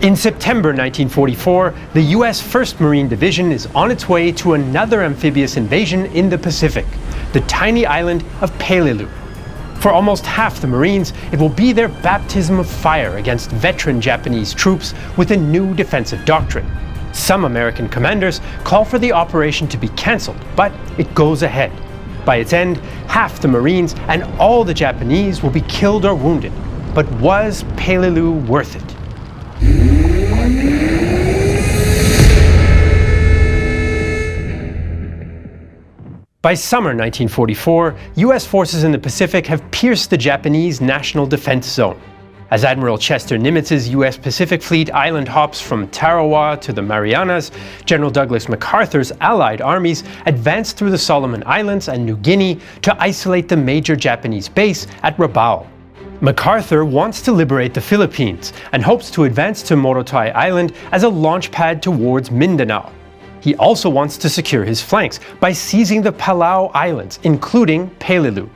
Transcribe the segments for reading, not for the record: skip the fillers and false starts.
In September 1944, the US 1st Marine Division is on its way to another amphibious invasion in the Pacific, the tiny island of Peleliu. For almost half the Marines, it will be their baptism of fire against veteran Japanese troops with a new defensive doctrine. Some American commanders call for the operation to be cancelled, but it goes ahead. By its end, half the Marines and all the Japanese will be killed or wounded. But was Peleliu worth it? By summer 1944, US forces in the Pacific have pierced the Japanese National Defense Zone. As Admiral Chester Nimitz's US Pacific Fleet island hops from Tarawa to the Marianas, General Douglas MacArthur's Allied armies advance through the Solomon Islands and New Guinea to isolate the major Japanese base at Rabaul. MacArthur wants to liberate the Philippines and hopes to advance to Morotai Island as a launch pad towards Mindanao. He also wants to secure his flanks by seizing the Palau Islands, including Peleliu.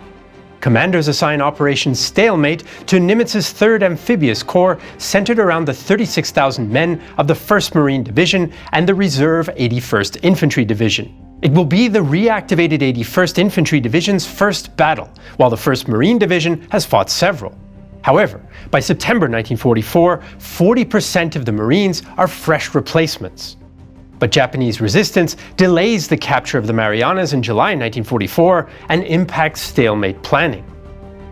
Commanders assign Operation Stalemate to Nimitz's 3rd Amphibious Corps, centered around the 36,000 men of the 1st Marine Division and the reserve 81st Infantry Division. It will be the reactivated 81st Infantry Division's first battle, while the 1st Marine Division has fought several. However, by September 1944, 40% of the Marines are fresh replacements. But Japanese resistance delays the capture of the Marianas in July 1944 and impacts stalemate planning.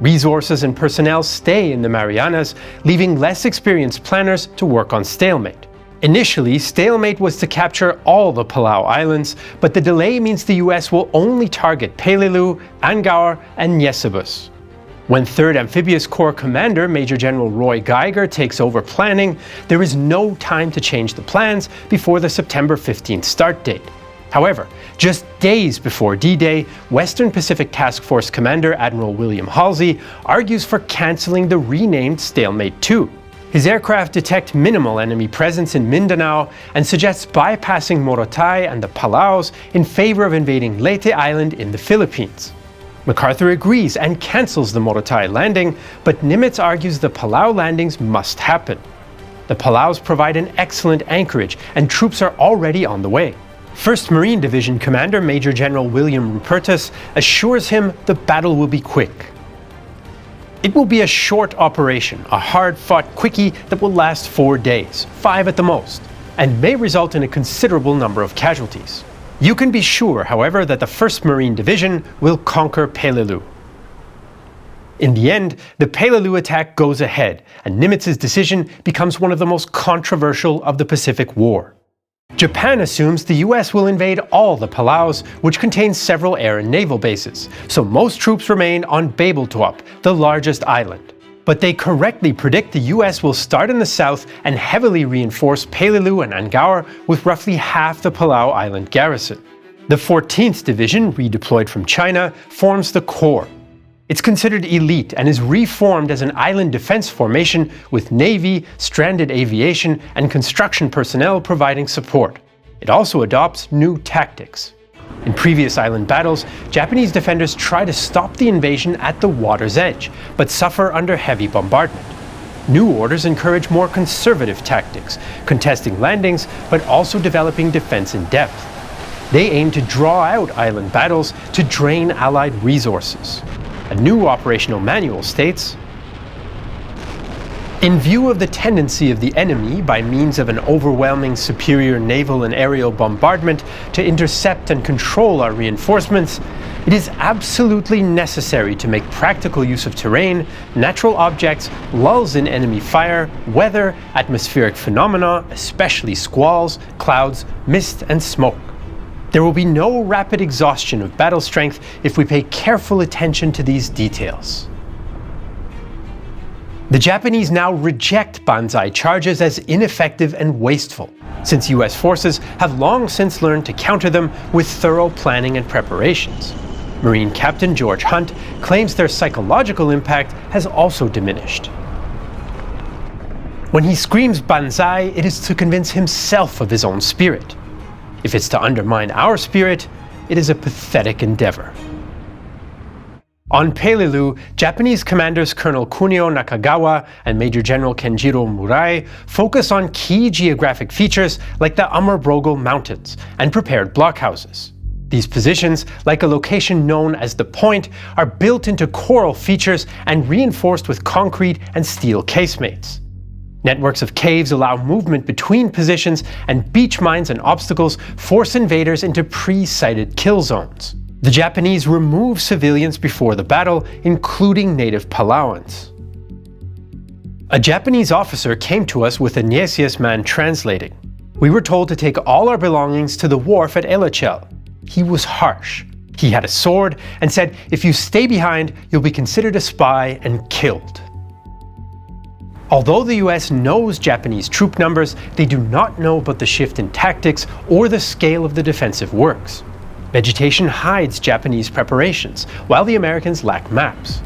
Resources and personnel stay in the Marianas, leaving less experienced planners to work on stalemate. Initially, stalemate was to capture all the Palau Islands, but the delay means the US will only target Peleliu, Angaur, and Nisibis. When 3rd Amphibious Corps Commander Major General Roy Geiger takes over planning, there is no time to change the plans before the September 15th start date. However, just days before D-Day, Western Pacific Task Force Commander Admiral William Halsey argues for cancelling the renamed Stalemate 2. His aircraft detect minimal enemy presence in Mindanao and suggests bypassing Morotai and the Palaus in favor of invading Leyte Island in the Philippines. MacArthur agrees and cancels the Morotai landing, but Nimitz argues the Palau landings must happen. The Palaus provide an excellent anchorage and troops are already on the way. 1st Marine Division Commander Major General William Rupertus assures him the battle will be quick. It will be a short operation, a hard-fought quickie that will last 4 days, 5 at the most, and may result in a considerable number of casualties. You can be sure, however, that the 1st Marine Division will conquer Peleliu. In the end, the Peleliu attack goes ahead, and Nimitz's decision becomes one of the most controversial of the Pacific War. Japan assumes the US will invade all the Palaus, which contains several air and naval bases, so most troops remain on Babeltuop, the largest island. But they correctly predict the US will start in the south and heavily reinforce Peleliu and Angaur with roughly half the Palau Island garrison. The 14th Division, redeployed from China, forms the Corps. It's considered elite and is reformed as an island defense formation with Navy, stranded aviation, and construction personnel providing support. It also adopts new tactics. In previous island battles, Japanese defenders try to stop the invasion at the water's edge, but suffer under heavy bombardment. New orders encourage more conservative tactics, contesting landings, but also developing defense in depth. They aim to draw out island battles to drain Allied resources. A new operational manual states, "In view of the tendency of the enemy, by means of an overwhelming superior naval and aerial bombardment, to intercept and control our reinforcements, it is absolutely necessary to make practical use of terrain, natural objects, lulls in enemy fire, weather, atmospheric phenomena, especially squalls, clouds, mist, and smoke. There will be no rapid exhaustion of battle strength if we pay careful attention to these details." The Japanese now reject Banzai charges as ineffective and wasteful, since US forces have long since learned to counter them with thorough planning and preparations. Marine Captain George Hunt claims their psychological impact has also diminished. When he screams Banzai, it is to convince himself of his own spirit. If it's to undermine our spirit, it is a pathetic endeavor. On Peleliu, Japanese commanders Colonel Kunio Nakagawa and Major General Kenjiro Murai focus on key geographic features like the Amurbrogel Mountains and prepared blockhouses. These positions, like a location known as the Point, are built into coral features and reinforced with concrete and steel casemates. Networks of caves allow movement between positions, and beach mines and obstacles force invaders into pre-sited kill zones. The Japanese remove civilians before the battle, including native Palauans. A Japanese officer came to us with a Niesius man translating. We were told to take all our belongings to the wharf at Elachel. He was harsh. He had a sword and said, "If you stay behind, you'll be considered a spy and killed." Although the US knows Japanese troop numbers, they do not know about the shift in tactics or the scale of the defensive works. Vegetation hides Japanese preparations, while the Americans lack maps.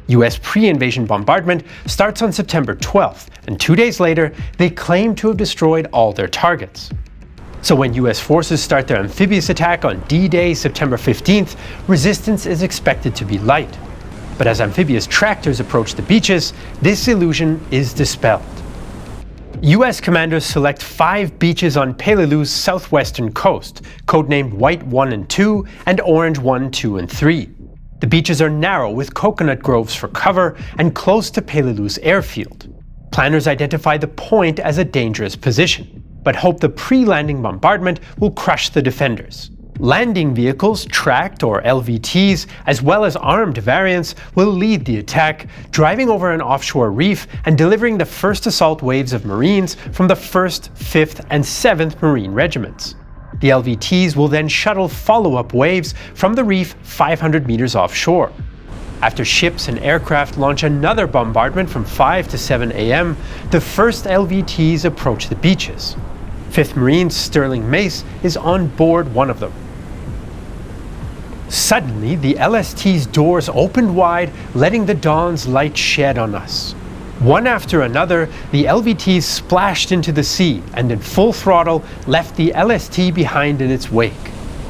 US pre-invasion bombardment starts on September 12th, and 2 days later, they claim to have destroyed all their targets. So when US forces start their amphibious attack on D-Day, September 15th, resistance is expected to be light. But as amphibious tractors approach the beaches, this illusion is dispelled. US commanders select 5 beaches on Peleliu's southwestern coast, codenamed White 1 and 2 and Orange 1, 2 and 3. The beaches are narrow with coconut groves for cover and close to Peleliu's airfield. Planners identify the Point as a dangerous position, but hope the pre-landing bombardment will crush the defenders. Landing vehicles, tracked or LVTs, as well as armed variants, will lead the attack, driving over an offshore reef and delivering the first assault waves of Marines from the 1st, 5th, and 7th Marine Regiments. The LVTs will then shuttle follow-up waves from the reef 500 meters offshore. After ships and aircraft launch another bombardment from 5 to 7 a.m., the first LVTs approach the beaches. 5th Marine's Sterling Mace is on board one of them. Suddenly, the LST's doors opened wide, letting the dawn's light shed on us. One after another, the LVTs splashed into the sea and in full throttle left the LST behind in its wake.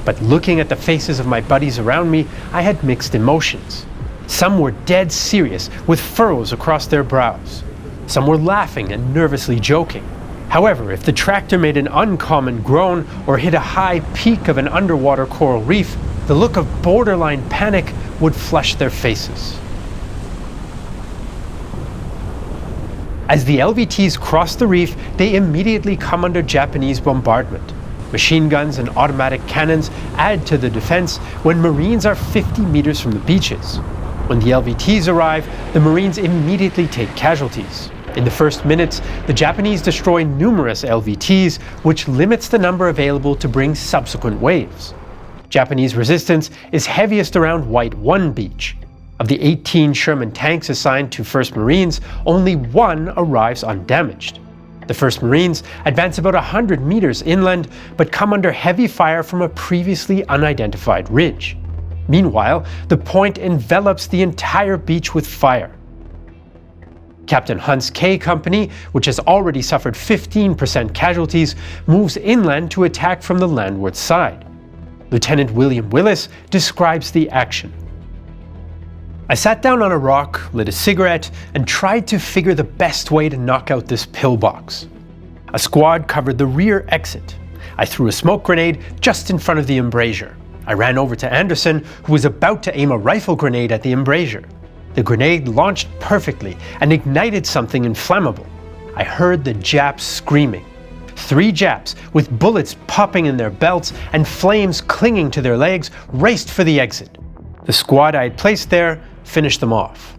But looking at the faces of my buddies around me, I had mixed emotions. Some were dead serious, with furrows across their brows. Some were laughing and nervously joking. However, if the tractor made an uncommon groan or hit a high peak of an underwater coral reef, the look of borderline panic would flush their faces. As the LVTs cross the reef, they immediately come under Japanese bombardment. Machine guns and automatic cannons add to the defense when Marines are 50 meters from the beaches. When the LVTs arrive, the Marines immediately take casualties. In the first minutes, the Japanese destroy numerous LVTs, which limits the number available to bring subsequent waves. Japanese resistance is heaviest around White 1 Beach. Of the 18 Sherman tanks assigned to 1st Marines, only 1 arrives undamaged. The 1st Marines advance about 100 meters inland, but come under heavy fire from a previously unidentified ridge. Meanwhile, the Point envelops the entire beach with fire. Captain Hunt's K Company, which has already suffered 15% casualties, moves inland to attack from the landward side. Lieutenant William Willis describes the action. "I sat down on a rock, lit a cigarette, and tried to figure the best way to knock out this pillbox. A squad covered the rear exit. I threw a smoke grenade just in front of the embrasure. I ran over to Anderson, who was about to aim a rifle grenade at the embrasure. The grenade launched perfectly and ignited something inflammable. I heard the Japs screaming. 3 Japs, with bullets popping in their belts and flames clinging to their legs, raced for the exit. The squad I had placed there finished them off."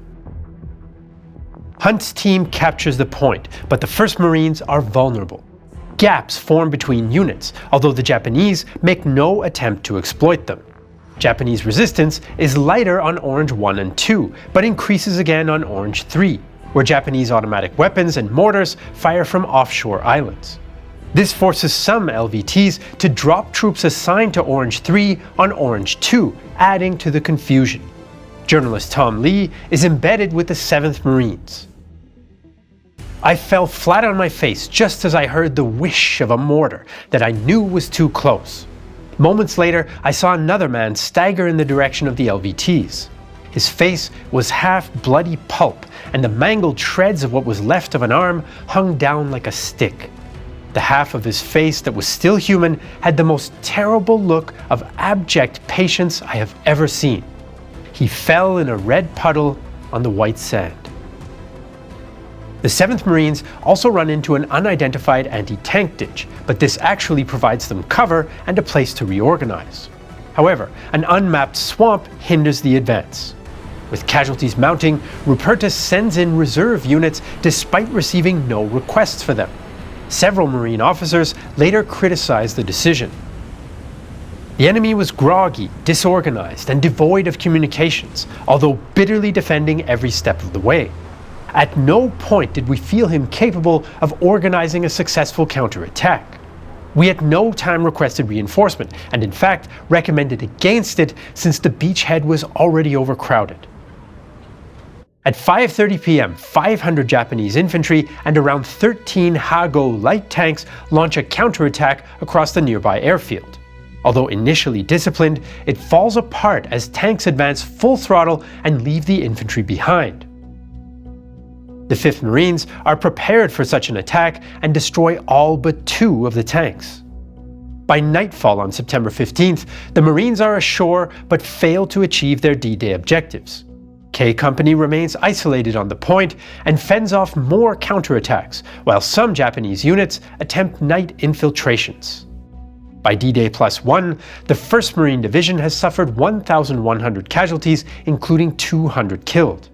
Hunt's team captures the Point, but the 1st Marines are vulnerable. Gaps form between units, although the Japanese make no attempt to exploit them. Japanese resistance is lighter on Orange 1 and 2, but increases again on Orange 3, where Japanese automatic weapons and mortars fire from offshore islands. This forces some LVTs to drop troops assigned to Orange 3 on Orange 2, adding to the confusion. Journalist Tom Lee is embedded with the 7th Marines. "I fell flat on my face just as I heard the whish of a mortar that I knew was too close. Moments later, I saw another man stagger in the direction of the LVTs. His face was half bloody pulp, and the mangled shreds of what was left of an arm hung down like a stick. The half of his face that was still human had the most terrible look of abject patience I have ever seen. He fell in a red puddle on the white sand. The 7th Marines also run into an unidentified anti-tank ditch, but this actually provides them cover and a place to reorganize. However, an unmapped swamp hinders the advance. With casualties mounting, Rupertus sends in reserve units despite receiving no requests for them. Several Marine officers later criticized the decision. The enemy was groggy, disorganized, and devoid of communications, although bitterly defending every step of the way. At no point did we feel him capable of organizing a successful counterattack. We at no time requested reinforcement, and in fact recommended against it since the beachhead was already overcrowded. At 5:30 p.m., 500 Japanese infantry and around 13 Hago light tanks launch a counterattack across the nearby airfield. Although initially disciplined, it falls apart as tanks advance full throttle and leave the infantry behind. The 5th Marines are prepared for such an attack and destroy all but 2 of the tanks. By nightfall on September 15th, the Marines are ashore but fail to achieve their D-Day objectives. K Company remains isolated on the point and fends off more counterattacks, while some Japanese units attempt night infiltrations. By D-Day +1, the 1st Marine Division has suffered 1,100 casualties, including 200 killed.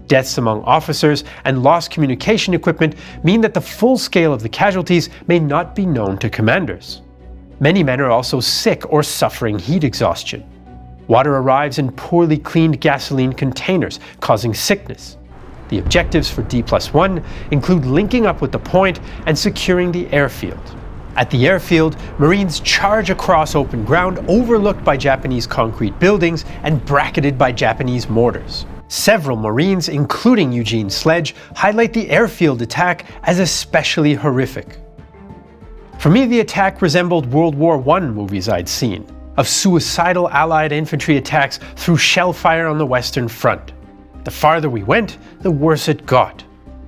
Deaths among officers and lost communication equipment mean that the full scale of the casualties may not be known to commanders. Many men are also sick or suffering heat exhaustion. Water arrives in poorly cleaned gasoline containers, causing sickness. The objectives for D+1 include linking up with the point and securing the airfield. At the airfield, Marines charge across open ground overlooked by Japanese concrete buildings and bracketed by Japanese mortars. Several Marines, including Eugene Sledge, highlight the airfield attack as especially horrific. For me, the attack resembled World War I movies I'd seen, of suicidal Allied infantry attacks through shell fire on the Western Front. The farther we went, the worse it got.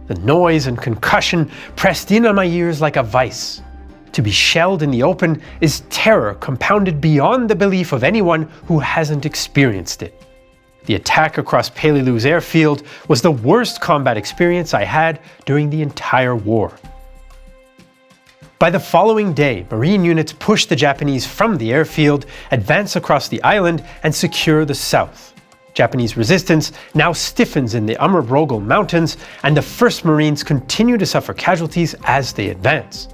The noise and concussion pressed in on my ears like a vice. To be shelled in the open is terror compounded beyond the belief of anyone who hasn't experienced it. The attack across Peleliu's airfield was the worst combat experience I had during the entire war. By the following day, Marine units push the Japanese from the airfield, advance across the island, and secure the south. Japanese resistance now stiffens in the Ammerbrogel Mountains, and the 1st Marines continue to suffer casualties as they advance.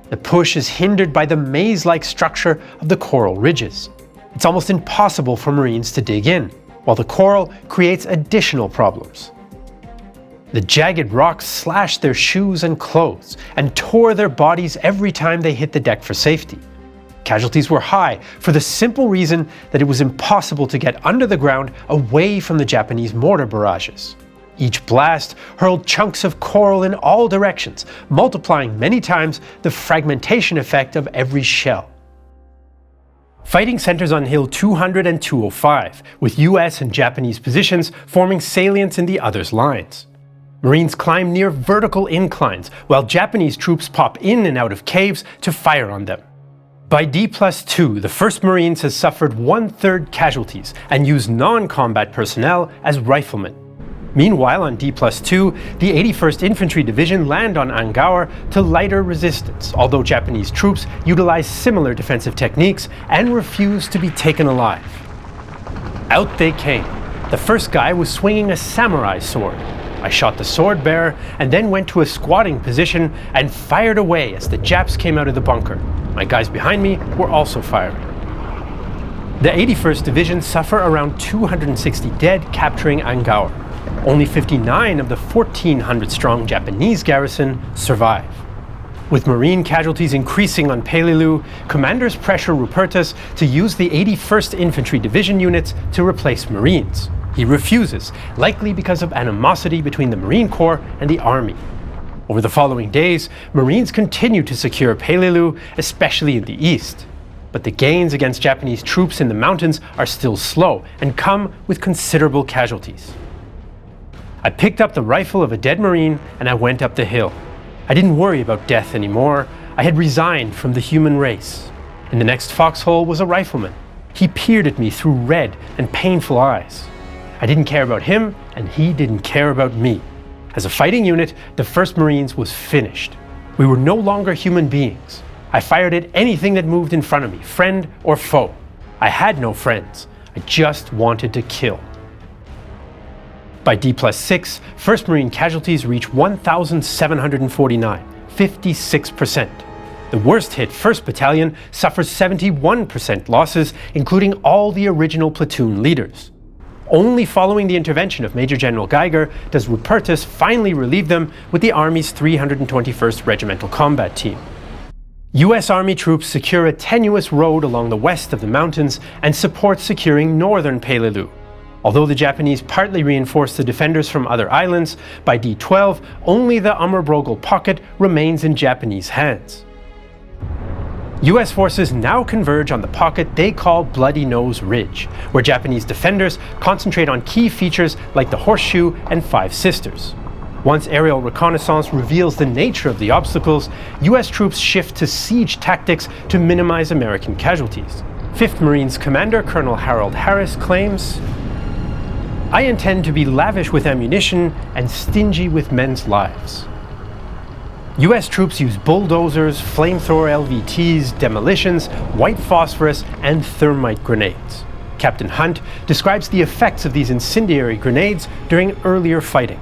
The push is hindered by the maze-like structure of the coral ridges. It's almost impossible for Marines to dig in, while the coral creates additional problems. The jagged rocks slashed their shoes and clothes and tore their bodies every time they hit the deck for safety. Casualties were high for the simple reason that it was impossible to get under the ground away from the Japanese mortar barrages. Each blast hurled chunks of coral in all directions, multiplying many times the fragmentation effect of every shell. Fighting centers on Hill 200 and 205, with US and Japanese positions forming salients in the others' lines. Marines climb near vertical inclines, while Japanese troops pop in and out of caves to fire on them. By D+2, the 1st Marines has suffered 1/3 casualties and used non-combat personnel as riflemen. Meanwhile, on D+2, the 81st Infantry Division land on Angaur to lighter resistance, although Japanese troops utilize similar defensive techniques and refuse to be taken alive. Out they came. The first guy was swinging a samurai sword. I shot the sword bearer and then went to a squatting position and fired away as the Japs came out of the bunker. My guys behind me were also firing. The 81st Division suffer around 260 dead capturing Angaur. Only 59 of the 1,400-strong Japanese garrison survive. With Marine casualties increasing on Peleliu, commanders pressure Rupertus to use the 81st Infantry Division units to replace Marines. He refuses, likely because of animosity between the Marine Corps and the Army. Over the following days, Marines continued to secure Peleliu, especially in the east. but the gains against Japanese troops in the mountains are still slow and come with considerable casualties. I picked up the rifle of a dead Marine and I went up the hill. I didn't worry about death anymore. I had resigned from the human race. In the next foxhole was a rifleman. He peered at me through red and painful eyes. I didn't care about him and he didn't care about me. As a fighting unit, the 1st Marines was finished. We were no longer human beings. I fired at anything that moved in front of me, friend or foe. I had no friends. I just wanted to kill. By D+6, 1st Marine casualties reach 1,749, 56%. The worst hit 1st Battalion suffers 71% losses, including all the original platoon leaders. Only following the intervention of Major General Geiger does Rupertus finally relieve them with the Army's 321st Regimental Combat Team. US Army troops secure a tenuous road along the west of the mountains and support securing northern Peleliu. Although the Japanese partly reinforced the defenders from other islands, by D12 only the Ammerbrogel pocket remains in Japanese hands. US forces now converge on the pocket they call Bloody Nose Ridge, where Japanese defenders concentrate on key features like the Horseshoe and Five Sisters. Once aerial reconnaissance reveals the nature of the obstacles, US troops shift to siege tactics to minimize American casualties. 5th Marines Commander Colonel Harold Harris claims, "I intend to be lavish with ammunition and stingy with men's lives." US troops use bulldozers, flamethrower LVTs, demolitions, white phosphorus, and thermite grenades. Captain Hunt describes the effects of these incendiary grenades during earlier fighting.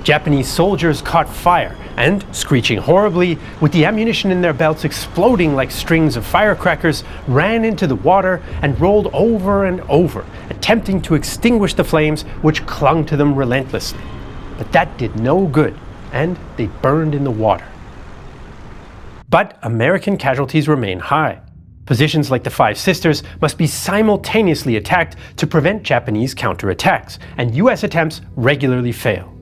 Japanese soldiers caught fire and, screeching horribly, with the ammunition in their belts exploding like strings of firecrackers, ran into the water and rolled over and over, attempting to extinguish the flames which clung to them relentlessly. But that did no good, and they burned in the water. But American casualties remain high. Positions like the Five Sisters must be simultaneously attacked to prevent Japanese counterattacks, and US attempts regularly fail.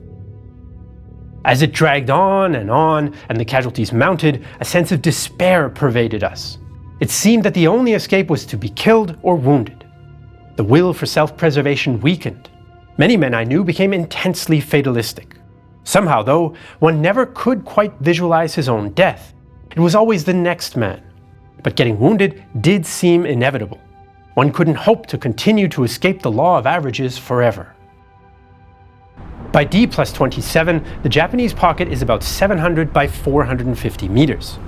As it dragged on, and the casualties mounted, a sense of despair pervaded us. It seemed that the only escape was to be killed or wounded. The will for self-preservation weakened. Many men I knew became intensely fatalistic. Somehow, though, one never could quite visualize his own death. It was always the next man. But getting wounded did seem inevitable. One couldn't hope to continue to escape the law of averages forever. By D+27, the Japanese pocket is about 700 by 450 meters.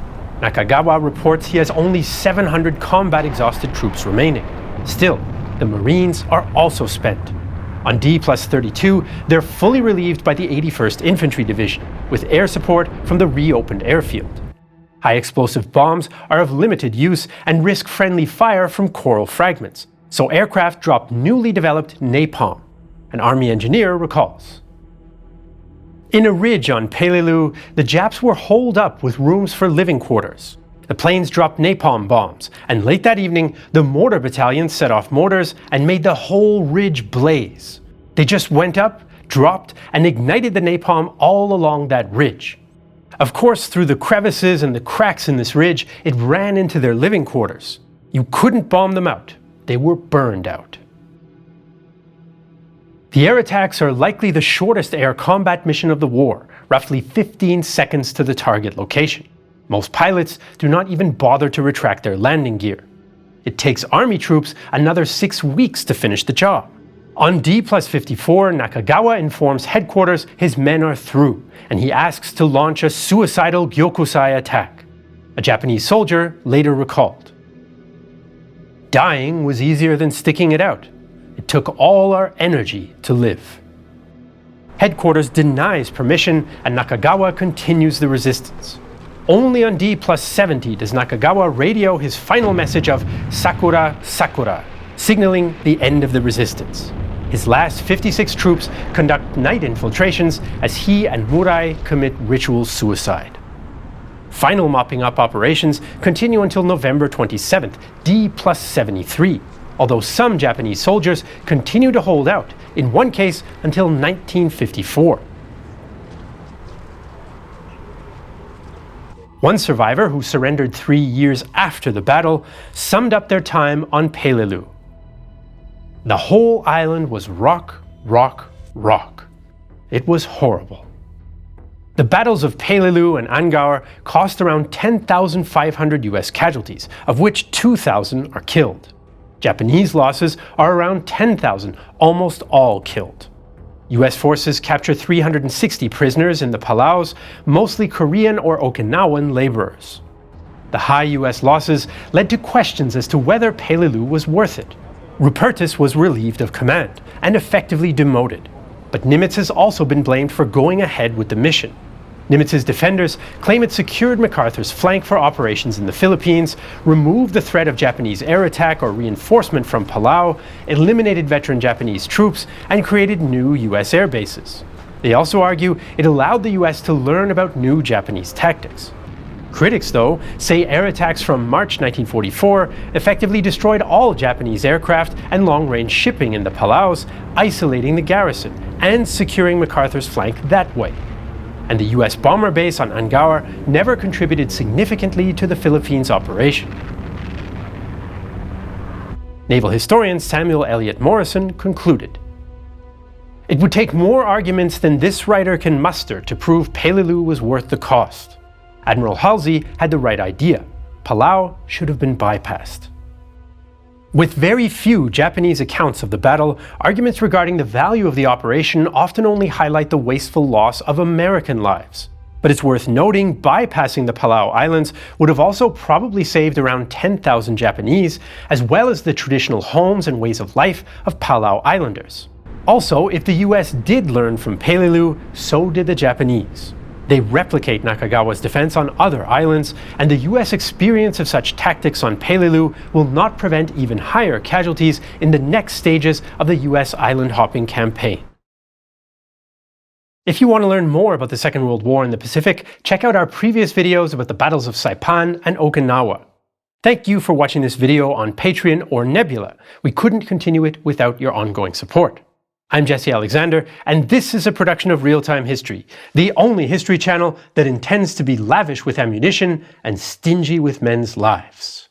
Nakagawa reports he has only 700 combat-exhausted troops remaining. Still, the Marines are also spent. On D+32, they're fully relieved by the 81st Infantry Division, with air support from the reopened airfield. High-explosive bombs are of limited use and risk friendly fire from coral fragments, so aircraft drop newly developed napalm. An Army engineer recalls. In a ridge on Peleliu, the Japs were holed up with rooms for living quarters. The planes dropped napalm bombs, and late that evening, the mortar battalion set off mortars and made the whole ridge blaze. They just went up, dropped, and ignited the napalm all along that ridge. Of course, through the crevices and the cracks in this ridge, it ran into their living quarters. You couldn't bomb them out. They were burned out. The air attacks are likely the shortest air combat mission of the war, roughly 15 seconds to the target location. Most pilots do not even bother to retract their landing gear. It takes Army troops another 6 weeks to finish the job. On D+54, Nakagawa informs headquarters his men are through, and he asks to launch a suicidal Gyokusai attack. A Japanese soldier later recalled. Dying was easier than sticking it out. It took all our energy to live. Headquarters denies permission, and Nakagawa continues the resistance. Only on D+70 does Nakagawa radio his final message of Sakura, Sakura, signaling the end of the resistance. His last 56 troops conduct night infiltrations as he and Murai commit ritual suicide. Final mopping up operations continue until November 27th, D+73, although some Japanese soldiers continue to hold out, in one case until 1954. One survivor, who surrendered 3 years after the battle, summed up their time on Peleliu. The whole island was rock, rock, rock. It was horrible. The battles of Peleliu and Angauer cost around 10,500 US casualties, of which 2,000 are killed. Japanese losses are around 10,000, almost all killed. US forces capture 360 prisoners in the Palaus, mostly Korean or Okinawan laborers. The high US losses led to questions as to whether Peleliu was worth it. Rupertus was relieved of command and effectively demoted, but Nimitz has also been blamed for going ahead with the mission. Nimitz's defenders claim it secured MacArthur's flank for operations in the Philippines, removed the threat of Japanese air attack or reinforcement from Palau, eliminated veteran Japanese troops, and created new US air bases. They also argue it allowed the US to learn about new Japanese tactics. Critics, though, say air attacks from March 1944 effectively destroyed all Japanese aircraft and long-range shipping in the Palaus, isolating the garrison and securing MacArthur's flank that way. And the US bomber base on Angauer never contributed significantly to the Philippines operation. Naval historian Samuel Eliot Morison concluded, "It would take more arguments than this writer can muster to prove Peleliu was worth the cost. Admiral Halsey had the right idea. Palau should have been bypassed." With very few Japanese accounts of the battle, arguments regarding the value of the operation often only highlight the wasteful loss of American lives. But it's worth noting bypassing the Palau Islands would have also probably saved around 10,000 Japanese, as well as the traditional homes and ways of life of Palau Islanders. Also, if the US did learn from Peleliu, so did the Japanese. They replicate Nakagawa's defense on other islands, and the US experience of such tactics on Peleliu will not prevent even higher casualties in the next stages of the US island hopping campaign. If you want to learn more about the Second World War in the Pacific, check out our previous videos about the battles of Saipan and Okinawa. Thank you for watching this video on Patreon or Nebula. We couldn't continue it without your ongoing support. I'm Jesse Alexander, and this is a production of Real Time History, the only history channel that intends to be lavish with ammunition and stingy with men's lives.